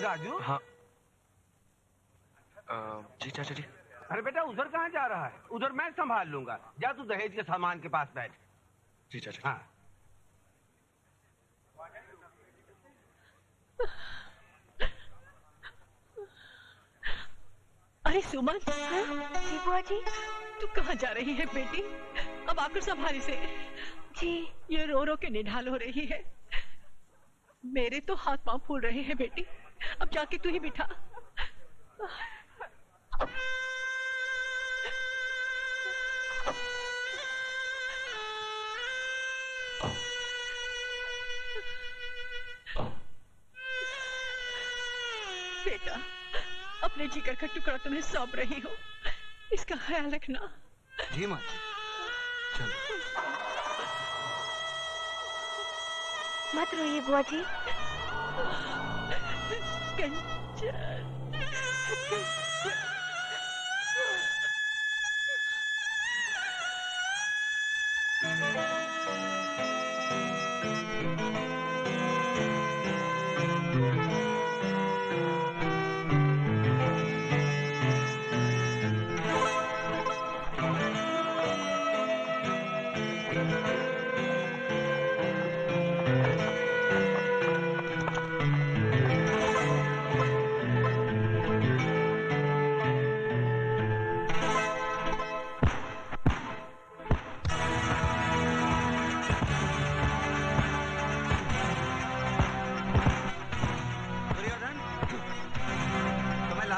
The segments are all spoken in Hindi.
राजू। हाँ जी चाचा जी। अरे बेटा उधर कहाँ जा रहा है? उधर मैं संभाल लूंगा। जा तू दहेज के सामान के पास बैठ। जी चाचा। हाँ। अरे सुमन। जी बुआ जी। तू कहाँ जा रही है बेटी? अब आकर संभाल से। जी। ये रो रो के निढाल हो रही है। मेरे तो हाथ पांव फूल रहे हैं बेटी। अब जाके तू ही बिठा। बेटा अपने जिगर का टुकड़ा तुम्हें सौंप रही हो, इसका ख्याल रखना। जी माँ जी। चलो। मत रोइए बुआ जी। कंचन।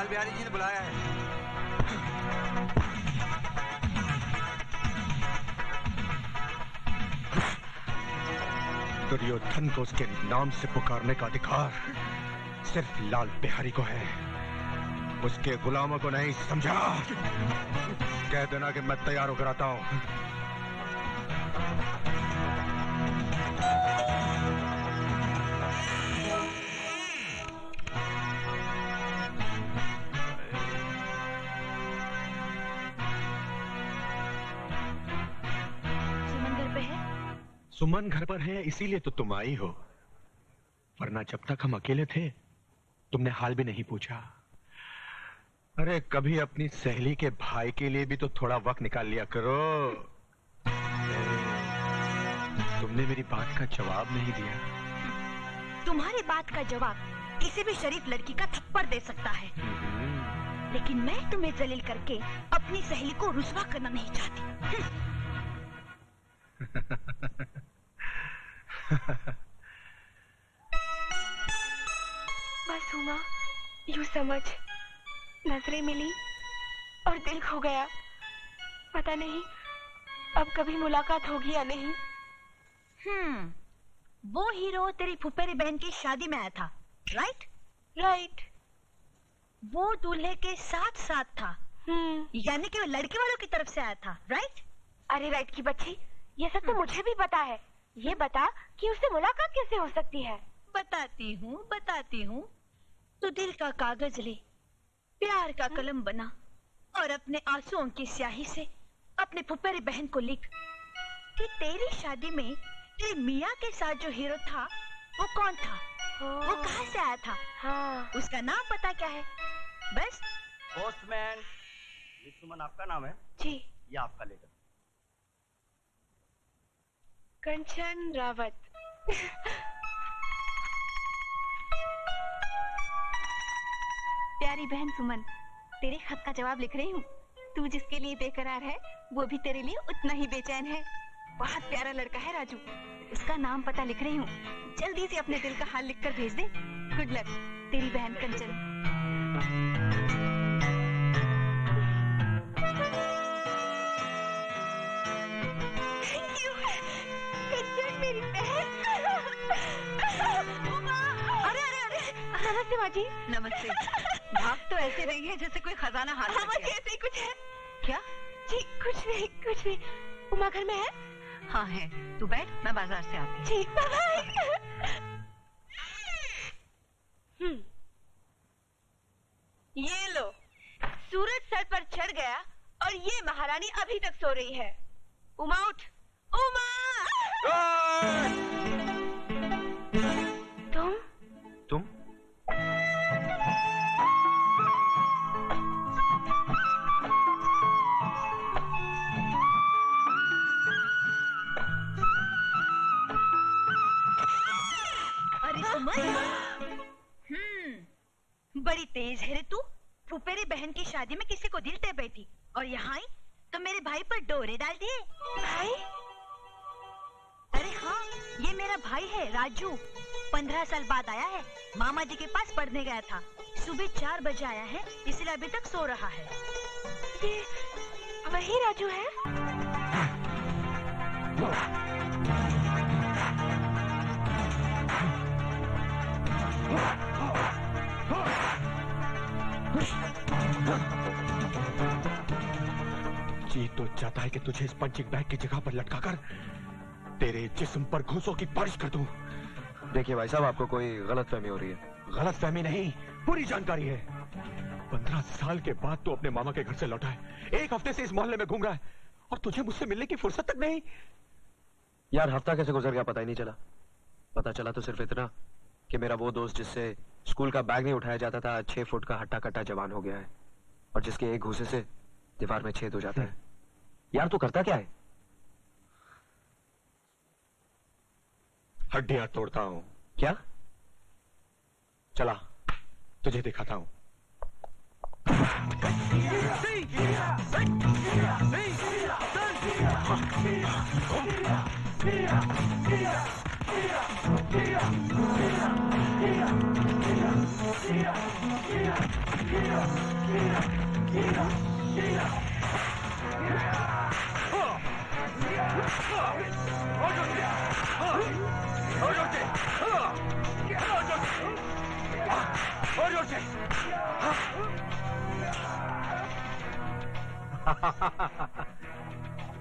बिहारी जी ने बुलाया है। दुर्योधन को उसके नाम से पुकारने का अधिकार सिर्फ लाल बिहारी को है, उसके गुलामों को नहीं, समझा? कह देना कि मैं तैयार होकर आता हूं। सुमन घर पर है इसीलिए तो तुम आई हो, वरना जब तक हम अकेले थे तुमने हाल भी नहीं पूछा। अरे कभी अपनी सहेली के भाई के लिए भी तो थोड़ा वक्त निकाल लिया करो। तुमने मेरी बात का जवाब नहीं दिया। तुम्हारी बात का जवाब किसी भी शरीफ लड़की का थप्पड़ दे सकता है, लेकिन मैं तुम्हें जलील करके अपनी सहेली को रुसवा करना नहीं चाहती। बस हुआ यूं समझ, नजरें मिली और दिल खो गया। पता नहीं अब कभी मुलाकात होगी या नहीं। वो हीरो तेरी फुफेरी बहन की शादी में आया था, राइट? राइट। वो दूल्हे के साथ साथ था, यानी कि वो लड़के वालों की तरफ से आया था, राइट? अरे राइट की बच्ची, ये सब तो मुझे भी पता है। ये बता कि उससे मुलाकात कैसे हो सकती है? बताती हूँ। तो दिल का कागज ले, प्यार का कलम बना और अपने आंसुओं की स्याही से अपने फुफेरी बहन को लिख कि तेरी शादी में तेरे मियाँ के साथ जो हीरो था वो कौन था, वो कहाँ से आया था, उसका नाम पता क्या है? बस। पोस्टमैन, ये सुमन आपका नाम है? जी। ये आपका लेटर। कंचन रावत। प्यारी बहन सुमन, तेरे खत का जवाब लिख रही हूँ। तू जिसके लिए बेकरार है वो भी तेरे लिए उतना ही बेचैन है। बहुत प्यारा लड़का है राजू, उसका नाम पता लिख रही हूँ। जल्दी से अपने दिल का हाल लिखकर भेज दे। गुड लक, तेरी बहन कंचन। मेरी बहन। नमस्ते माँ जी। नमस्ते। भाग तो ऐसे रही है जैसे कोई खजाना हाथ में है। ऐसे ही कुछ है क्या? जी कुछ नहीं। उमा घर में है? हाँ है, तू बैठ, मैं बाजार से आती हूँ। ठीक, बाय। ये लो, सूरज सर पर चढ़ गया और ये महारानी अभी तक सो रही है। उमा उठ, उमा! तुम? बड़ी तेज है रे तू। फुफेरी बहन की शादी में किसी को दिल दे बैठी और यहाँ आई तो मेरे भाई पर डोरे डाल दिए। भाई? अरे हाँ, ये मेरा भाई है राजू। 15 साल बाद आया है। मामा जी के पास पढ़ने गया था। सुबह 4 बजे आया है, इसलिए अभी तक सो रहा है। ये वही राजू है? जी तो चाहता है कि तुझे इस पंचिंग बैग की जगह पर लटकाकर तेरे जिस्म पर घूंसों की बारिश कर दूं। देखिए भाई साहब, आपको कोई गलतफहमी हो रही है। गलतफहमी नहीं, पूरी जानकारी है। 15 साल के बाद तू अपने मामा के घर से लौटा है। 1 हफ्ते से इस मोहल्ले में घूम रहा है और तुझे मुझसे मिलने की फुर्सत तक नहीं। यार हफ्ता कैसे गुजर गया पता ही नहीं चला। पता चला तो सिर्फ इतना कि मेरा वो दोस्त जिससे स्कूल का बैग नहीं उठाया जाता था 6 फुट का हट्टा कट्टा जवान हो गया है और जिसके एक घूसे से दीवार में छेद हो जाता है। यार तू करता क्या है? हड्डियां तोड़ता हूं। क्या? चला तुझे दिखाता हूं।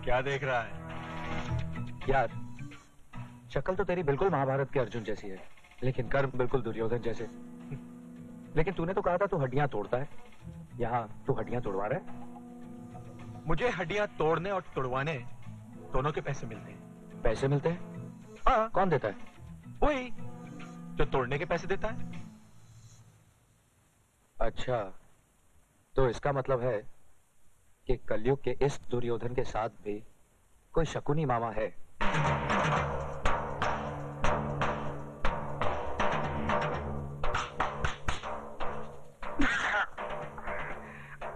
क्या देख रहा है? यार शक्ल तो तेरी बिल्कुल महाभारत के अर्जुन जैसी है, लेकिन कर्म बिल्कुल दुर्योधन जैसे। लेकिन तूने तो कहा था तू हड्डियां तोड़ता है, यहाँ तू हड्डियां तोड़वा रहा है? मुझे हड्डियां तोड़ने और तुड़वाने दोनों के पैसे मिलते हैं। पैसे मिलते हैं? हाँ। कौन देता है? वही जो तोड़ने के पैसे देता है। अच्छा, तो इसका मतलब है कि कलयुग के इस दुर्योधन के साथ भी कोई शकुनी मामा है।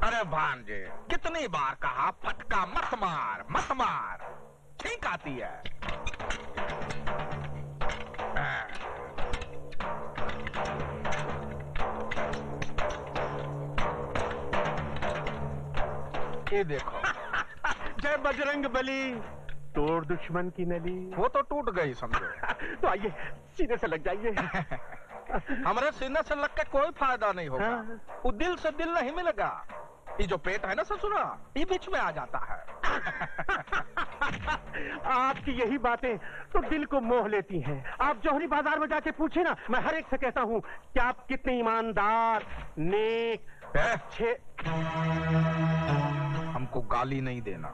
अरे भांजे, कितनी बार कहा फटका मत मार मत मार, ठीक आती है। ये देखो। जय बजरंग बली, तोड़ दुश्मन की नली। वो तो टूट गई समझो। तो आइए सीने से लग जाइए। हमारे सीने से लग के कोई फायदा नहीं होगा। हाँ। वो दिल से दिल नहीं मिलेगा। ये जो पेट है ना ससुरा, ये बीच में आ जाता है। आपकी यही बातें तो दिल को मोह लेती हैं। आप जौहरी बाजार में जाके पूछे ना, मैं हर एक से कहता हूँ कि आप कितने ईमानदार, नेक, अच्छे। हमको गाली नहीं देना,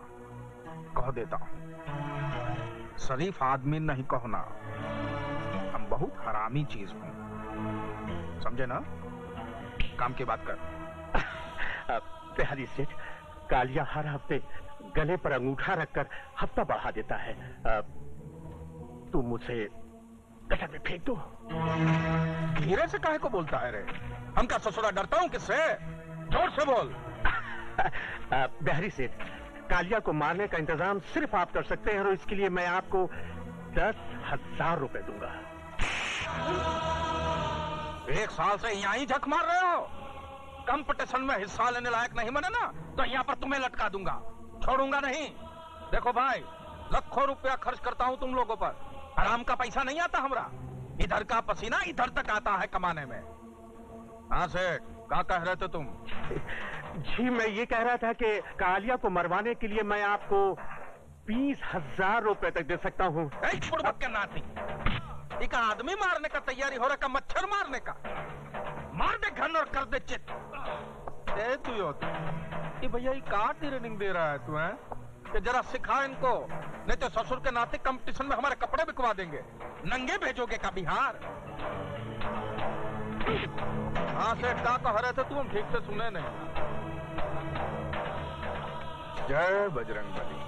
कह देता हूँ। शरीफ आदमी नहीं कहना। हम बहुत हरामी चीज हूँ, समझे ना? काम की बात कर। बिहारी सेठ, कालिया हर हफ्ते गले पर अंगूठा रखकर हफ्ता बढ़ा देता है। तुम मुझसे गटर में फेंक दो। धीरे से काहे को बोलता है रे? हम क्या ससुरा डरता हूँ किससे? जोर से बोल। बिहारी सेठ, कालिया को मारने का इंतजाम सिर्फ आप कर सकते हैं और इसके लिए मैं आपको 10,000 रुपए दूंगा। 1 साल से यहाँ ही झक मार रहे हो। कंपटीशन में हिस्सा लेने लायक नहीं बने ना, तो यहाँ पर तुम्हें लटका दूंगा, छोड़ूंगा नहीं। देखो भाई, लाखों रुपया खर्च करता हूँ तुम लोगों पर। आराम का पैसा नहीं आता हमरा। इधर का पसीना इधर तक आता है कमाने में। हाँ सेठ, क्या कह रहे थे तुम? जी मैं ये कह रहा था कि कालिया को मरवाने के लिए मैं आपको 20,000 रुपए तक दे सकता हूँ। एक बुड़बक के नाती, एक आदमी मारने का तैयारी हो रहा का मच्छर मारने का? मार दे घन और कर दे चित। दे तू ये भैया ये का ट्रेनिंग दे रहा है तू? है कि जरा सिखा इनको, नहीं तो ससुर के नाते कंपटीशन में हमारे कपड़े बिकवा देंगे। नंगे भेजोगे का बिहार? हाँ सेठ, क्या कह रहे थे तुम? ठीक से सुने नहीं। जय बजरंग बली,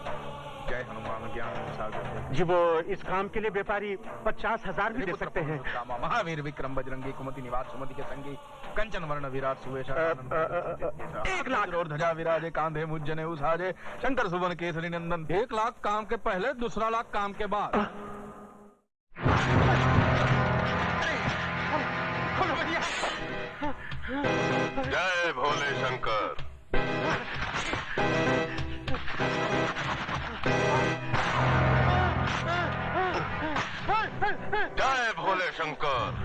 जय हनुमान ज्ञान सागर। जी वो इस काम के लिए व्यापारी 50,000 भी दे सकते हैं। महावीर विक्रम बजरंगी कुमति निवास सुमति के संगी कंचन वर्ण विराट सुवेश 1 लाख और ध्वजा विराजे कांधे मुज्जने उसाजे शंकर सुवन केसरी नंदन। 1 लाख काम के पहले, दूसरा लाख काम के बाद। जय भोले शंकर। जय भोले शंकर।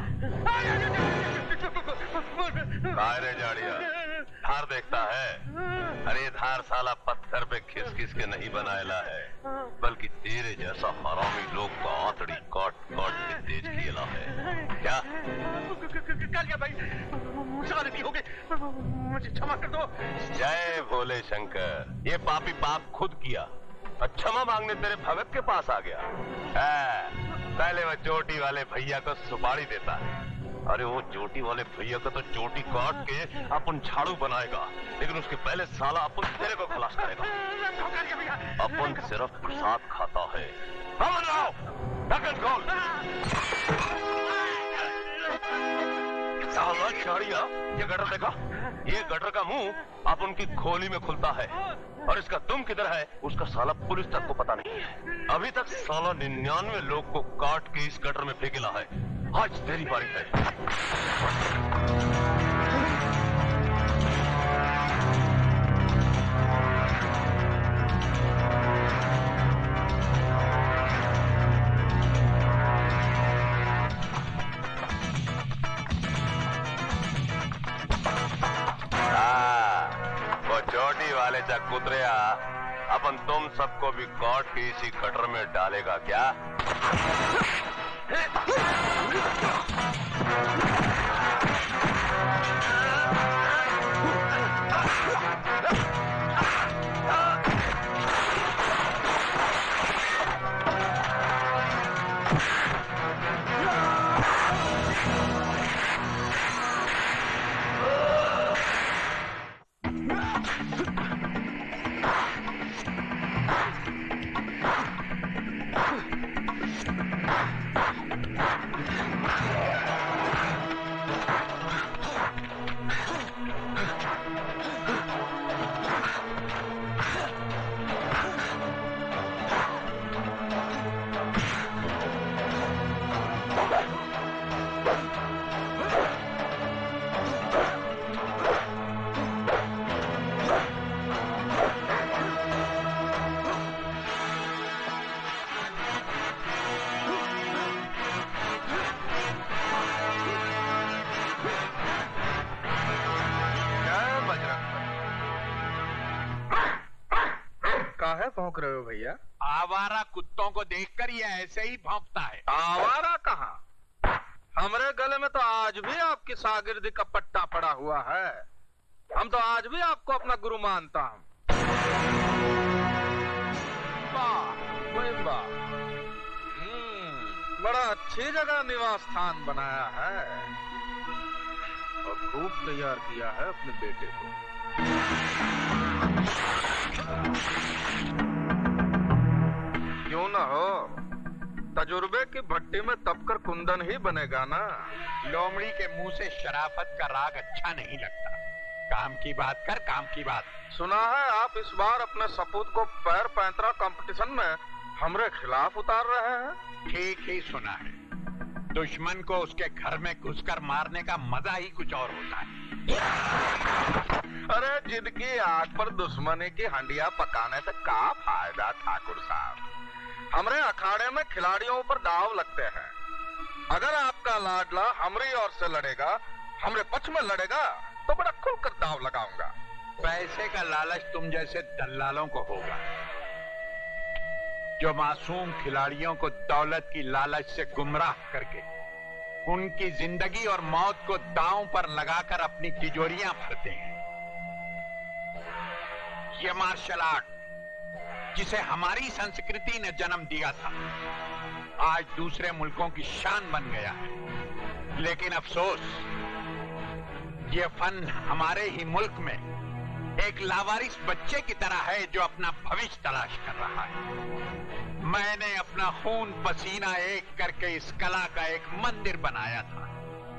रे जाड़िया धार देखता है? अरे धार साला पत्थर पे खिस खिस के नहीं बनाएला है, बल्कि तेरे जैसा हरामी लोग का आंतड़ी काट काट के तेज खेला है। क्या कालिया भाई मुझसे गलती हो गई, मुझे क्षमा कर दो। जय भोले शंकर। ये पापी पाप खुद किया, क्षमा मांगने तेरे भगत के पास आ गया। पहले वह चोटी वाले भैया को सुपारी देता है। अरे वो चोटी वाले भैया को तो चोटी काट के अपन झाड़ू बनाएगा, लेकिन उसके पहले साला अपन तेरे को खलास करेगा। अपन सिर्फ प्रसाद खाता है। ढक्कन खोल। साला झाड़िया, ये गटर देखा? ये गटर का मुंह अपन की खोली में खुलता है, और इसका दुम किधर है उसका साला पुलिस तक को पता नहीं है। अभी तक साला 99 लोग को काट के इस गटर में फेंकेला है। आज तेरी बारी है। वो चोटी वाले चकुतरिया अपन तुम सबको भी काट के इसी गटर में डालेगा क्या? काहे भौंक रहे हो भैया? आवारा कुत्तों को देखकर ये ऐसे ही भौंकता है। आवारा कहाँ? हमरे गले में तो आज भी आपकी शागिर्दी का पट्टा पड़ा हुआ है। हम तो आज भी आपको अपना गुरु मानता हूँ। बड़ा अच्छी जगह निवास स्थान बनाया है और खूब तैयार किया है अपने बेटे को। क्यों ना हो, तजुर्बे की भट्टी में तपकर कुंदन ही बनेगा ना। लोमड़ी के मुंह से शराफत का राग अच्छा नहीं लगता। काम की बात कर, काम की बात। सुना है आप इस बार अपने सपूत को पैर पैंतरा कंपटीशन में हमरे खिलाफ उतार रहे हैं। ठीक ही सुना है। दुश्मन को उसके घर में घुसकर मारने का मजा ही कुछ और होता है। अरे जिनकी आग पर दुश्मनी की हंडिया पकाने से क्या फायदा ठाकुर साहब। हमरे अखाड़े में खिलाड़ियों पर दाव लगते हैं। अगर आपका लाडला हमरी ओर से लड़ेगा, हमरे पक्ष में लड़ेगा, तो बड़ा खुलकर दाव लगाऊंगा। पैसे का लालच तुम जैसे दलालों को होगा, जो मासूम खिलाड़ियों को दौलत की लालच से गुमराह करके उनकी जिंदगी और मौत को दांव पर लगाकर अपनी तिजोरियां भरते हैं। ये मार्शल आर्ट जिसे हमारी संस्कृति ने जन्म दिया था, आज दूसरे मुल्कों की शान बन गया है। लेकिन अफसोस, ये फन हमारे ही मुल्क में एक लावारिस बच्चे की तरह है जो अपना भविष्य तलाश कर रहा है। मैंने अपना खून पसीना एक करके इस कला का एक मंदिर बनाया था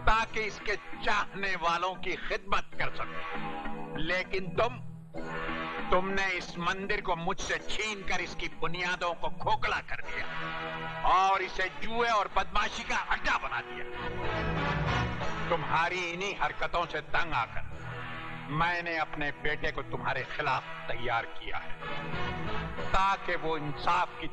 ताकि इसके चाहने वालों की खिदमत कर सकूं। लेकिन तुमने इस मंदिर को मुझसे छीनकर इसकी बुनियादों को खोखला कर दिया और इसे जुए और बदमाशी का अड्डा बना दिया। तुम्हारी इन्हीं हरकतों से तंग आकर मैंने अपने बेटे को तुम्हारे खिलाफ तैयार किया है ताकि वो इंसाफ की